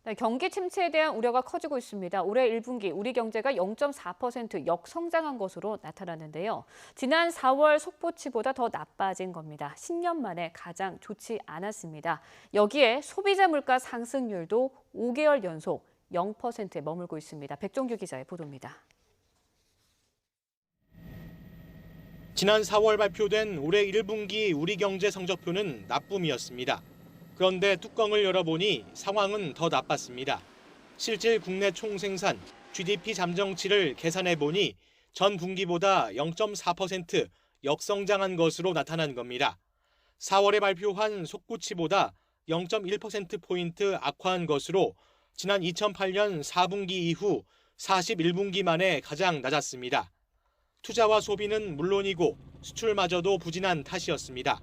네, 경기 침체에 대한 우려가 커지고 있습니다. 올해 1분기 우리 경제가 0.4% 역성장한 것으로 나타났는데요. 지난 4월 속보치보다 더 나빠진 겁니다. 10년 만에 가장 좋지 않았습니다. 여기에 소비자 물가 상승률도 5개월 연속 0%에 머물고 있습니다. 백종규 기자의 보도입니다. 지난 4월 발표된 올해 1분기 우리 경제 성적표는 나쁨이었습니다. 그런데 뚜껑을 열어보니 상황은 더 나빴습니다. 실질 국내 총생산, GDP 잠정치를 계산해보니 전 분기보다 0.4% 역성장한 것으로 나타난 겁니다. 4월에 발표한 속구치보다 0.1%포인트 악화한 것으로 지난 2008년 4분기 이후 41분기 만에 가장 낮았습니다. 투자와 소비는 물론이고 수출마저도 부진한 탓이었습니다.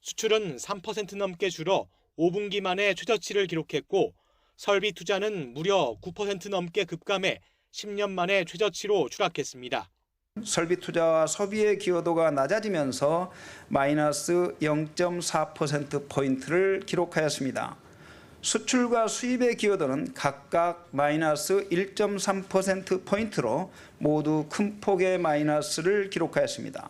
수출은 3% 넘게 줄어 5분기 만에 최저치를 기록했고 설비 투자는 무려 9% 넘게 급감해 10년 만에 최저치로 추락했습니다. 설비 투자와 소비의 기여도가 낮아지면서 마이너스 0.4%포인트를 기록하였습니다. 수출과 수입의 기여도는 각각 마이너스 1.3%포인트로 모두 큰 폭의 마이너스를 기록하였습니다.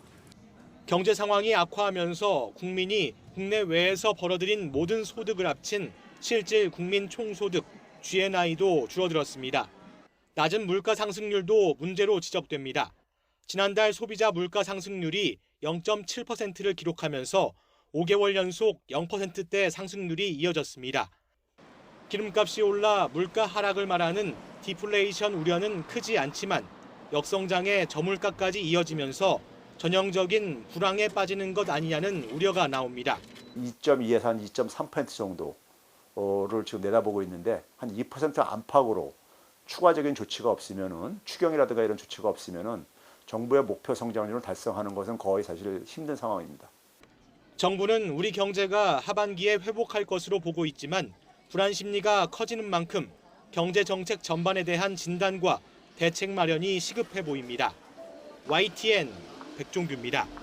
경제 상황이 악화하면서 국민이 국내외에서 벌어들인 모든 소득을 합친 실질 국민 총소득 GNI도 줄어들었습니다. 낮은 물가 상승률도 문제로 지적됩니다. 지난달 소비자 물가 상승률이 0.7%를 기록하면서 5개월 연속 0%대 상승률이 이어졌습니다. 기름값이 올라 물가 하락을 말하는 디플레이션 우려는 크지 않지만 역성장의 저물가까지 이어지면서 전형적인 불황에 빠지는 것 아니냐는 우려가 나옵니다. 2.2에서 한 2.3% 정도를 지금 내다보고 있는데 한 2% 안팎으로 추가적인 조치가 없으면은 추경이라든가 이런 조치가 없으면은 정부의 목표 성장률을 달성하는 것은 거의 사실 힘든 상황입니다. 정부는 우리 경제가 하반기에 회복할 것으로 보고 있지만 불안 심리가 커지는 만큼 경제 정책 전반에 대한 진단과 대책 마련이 시급해 보입니다. YTN 백종규입니다.